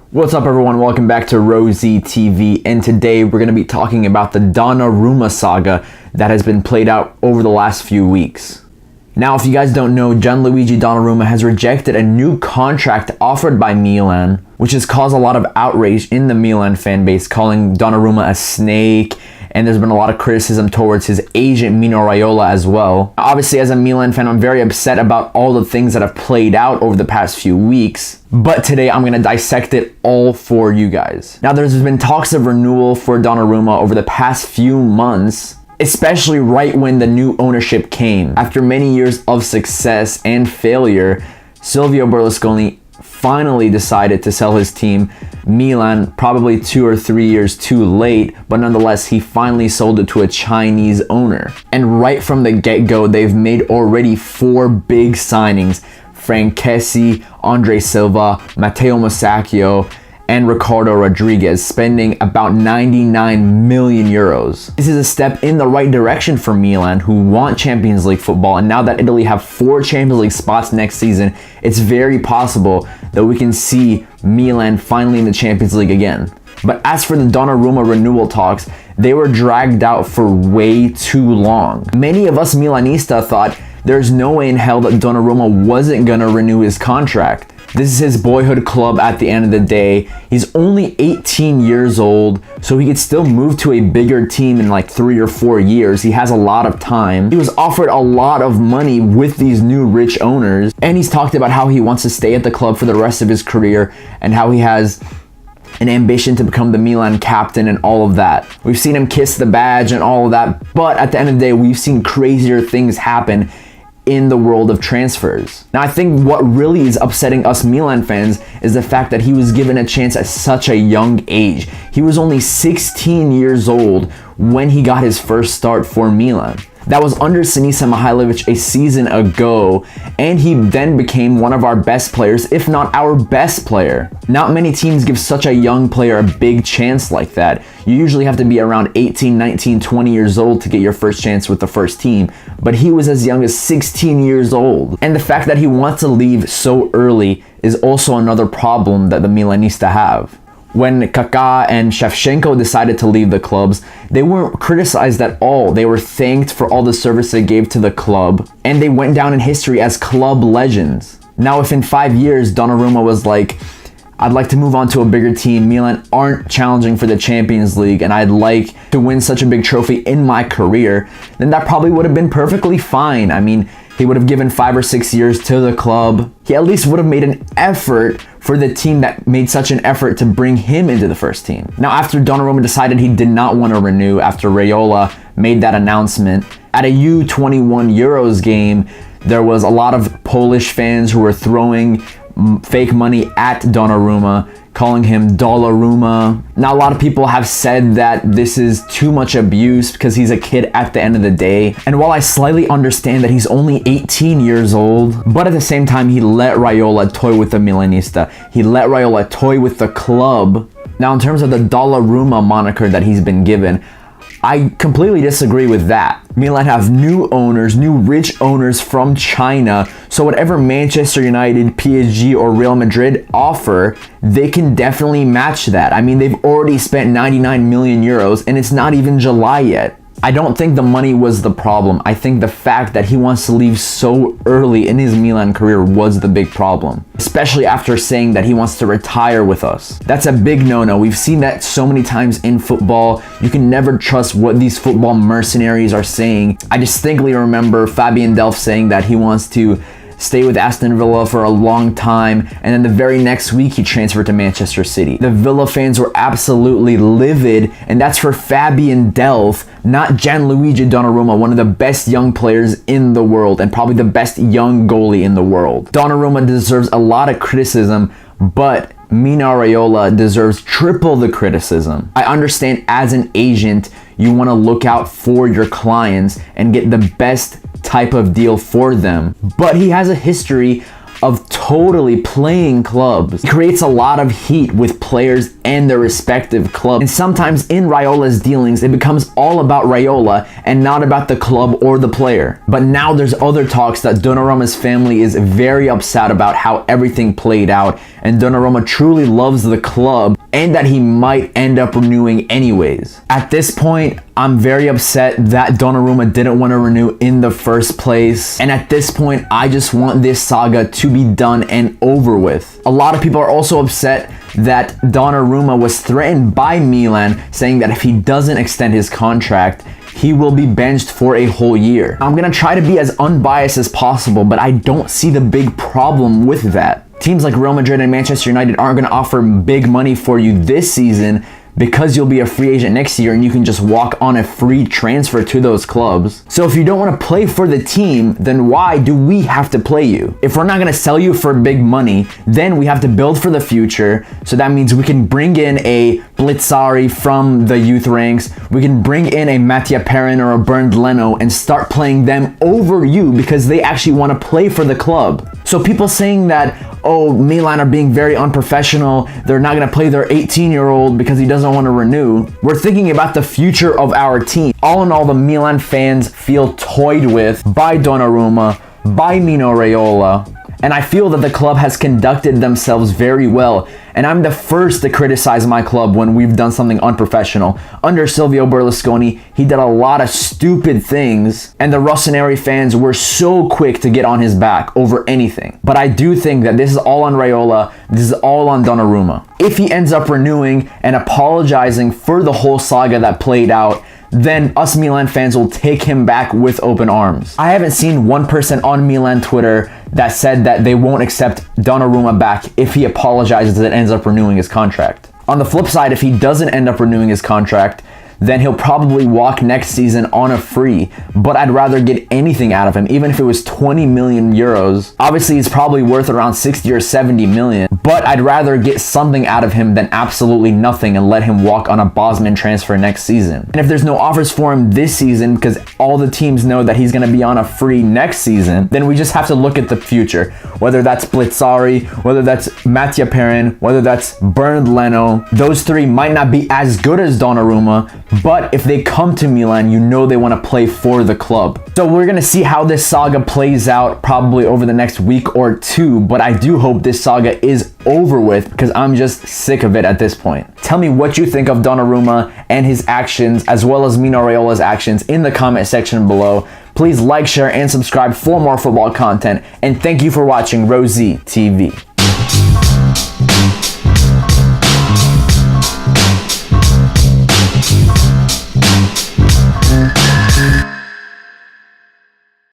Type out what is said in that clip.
What's up everyone, welcome back to Rosie TV, and today we're going to be talking about the Donnarumma saga that has been played out over the last few weeks. Now, if you guys don't know, Gianluigi Donnarumma has rejected a new contract offered by Milan, which has caused a lot of outrage in the Milan fan base, calling Donnarumma a snake, and there's been a lot of criticism towards his agent Mino Raiola as well. Obviously, as a Milan fan, I'm very upset about all the things that have played out over the past few weeks, but today I'm going to dissect it all for you guys. Now, there's been talks of renewal for Donnarumma over the past few months, especially right when the new ownership came. After many years of success and failure, Silvio Berlusconi finally decided to sell his team, Milan, probably 2 or 3 years too late, but nonetheless, he finally sold it to a Chinese owner. And right from the get-go, they've made already 4 big signings: Franck Kessie, Andre Silva, Matteo Musacchio, and Ricardo Rodriguez, spending about 99 million euros. This is a step in the right direction for Milan, who want Champions League football, and now that Italy have 4 Champions League spots next season, it's very possible that we can see Milan finally in the Champions League again. But as for the Donnarumma renewal talks, they were dragged out for way too long. Many of us Milanista thought there's no way in hell that Donnarumma wasn't gonna renew his contract. This is his boyhood club at the end of the day. He's only 18 years old, so he could still move to a bigger team in like 3 or 4 years. He has a lot of time. He was offered a lot of money with these new rich owners, and he's talked about how he wants to stay at the club for the rest of his career and how he has an ambition to become the Milan captain and all of that. We've seen him kiss the badge and all of that, but at the end of the day, we've seen crazier things happen in the world of transfers. Now, I think what really is upsetting us Milan fans is the fact that he was given a chance at such a young age. He was only 16 years old when he got his first start for Milan. That was under Sinisa Mihajlovic a season ago, and he then became one of our best players, if not our best player. Not many teams give such a young player a big chance like that. You usually have to be around 18, 19, 20 years old to get your first chance with the first team, but he was as young as 16 years old. And the fact that he wants to leave so early is also another problem that the Milanista have. When Kaká and Shevchenko decided to leave the clubs, they weren't criticized at all. They were thanked for all the service they gave to the club, and they went down in history as club legends. Now, if in 5 years Donnarumma was like, I'd like to move on to a bigger team, Milan aren't challenging for the Champions League, and I'd like to win such a big trophy in my career, then that probably would have been perfectly fine. I mean, he would have given 5 or 6 years to the club. He at least would have made an effort for the team that made such an effort to bring him into the first team. Now, after Donnarumma decided he did not want to renew, after Raiola made that announcement, at a U21 Euros game, there was a lot of Polish fans who were throwing fake money at Donnarumma, calling him Dollarumma. Now, a lot of people have said that this is too much abuse because he's a kid at the end of the day. And while I slightly understand that he's only 18 years old, but at the same time, he let Raiola toy with the Milanista. He let Raiola toy with the club. Now, in terms of the Dollarumma moniker that he's been given, I completely disagree with that. Milan have new owners, new rich owners from China, so whatever Manchester United, PSG, or Real Madrid offer, they can definitely match that. I mean, they've already spent 99 million euros, and it's not even July yet. I don't think the money was the problem. I think the fact that he wants to leave so early in his Milan career was the big problem, especially after saying that he wants to retire with us. That's a big no-no. We've seen that so many times in football. You can never trust what these football mercenaries are saying. I distinctly remember Fabian Delph saying that he wants to stay with Aston Villa for a long time, and then the very next week he transferred to Manchester City. The Villa fans were absolutely livid, and that's for Fabian Delph, not Gianluigi Donnarumma, one of the best young players in the world and probably the best young goalie in the world. Donnarumma deserves a lot of criticism, but Mino Raiola deserves triple the criticism. I understand as an agent, you want to look out for your clients and get the best type of deal for them, but he has a history of totally playing clubs. He creates a lot of heat with players and their respective clubs. And sometimes in Raiola's dealings, it becomes all about Raiola and not about the club or the player. But now there's other talks that Donnarumma's family is very upset about how everything played out, and Donnarumma truly loves the club and that he might end up renewing anyways. At this point, I'm very upset that Donnarumma didn't want to renew in the first place. And at this point, I just want this saga to be done and over with. A lot of people are also upset that Donnarumma was threatened by Milan, saying that if he doesn't extend his contract, he will be benched for a whole year. I'm gonna try to be as unbiased as possible, but I don't see the big problem with that. Teams like Real Madrid and Manchester United aren't gonna offer big money for you this season because you'll be a free agent next year and you can just walk on a free transfer to those clubs. So if you don't want to play for the team, then why do we have to play you? If we're not going to sell you for big money, then we have to build for the future. So that means we can bring in a Blitzari from the youth ranks. We can bring in a Mattia Perrin or a Bernd Leno and start playing them over you because they actually want to play for the club. So people saying that, oh, Milan are being very unprofessional, they're not going to play their 18-year-old because he doesn't want to renew. We're thinking about the future of our team. All in all, the Milan fans feel toyed with by Donnarumma, by Mino Raiola, and I feel that the club has conducted themselves very well. And I'm the first to criticize my club when we've done something unprofessional. Under Silvio Berlusconi, he did a lot of stupid things, and the Rossoneri fans were so quick to get on his back over anything. But I do think that this is all on Raiola, this is all on Donnarumma. If he ends up renewing and apologizing for the whole saga that played out, then us Milan fans will take him back with open arms. I haven't seen one person on Milan Twitter that said that they won't accept Donnarumma back if he apologizes and ends up renewing his contract. On the flip side, if he doesn't end up renewing his contract, then he'll probably walk next season on a free, but I'd rather get anything out of him, even if it was 20 million euros. Obviously, he's probably worth around 60 or 70 million, but I'd rather get something out of him than absolutely nothing and let him walk on a Bosman transfer next season. And if there's no offers for him this season, because all the teams know that he's gonna be on a free next season, then we just have to look at the future. Whether that's Blitzari, whether that's Mattia Perrin, whether that's Bernd Leno, those three might not be as good as Donnarumma, but if they come to Milan, you know they want to play for the club. So we're going to see how this saga plays out probably over the next week or two, but I do hope this saga is over with because I'm just sick of it at this point. Tell me what you think of Donnarumma and his actions, as well as Mino Raiola's actions, in the comment section below. Please like, share, and subscribe for more football content, and thank you for watching Rosie TV.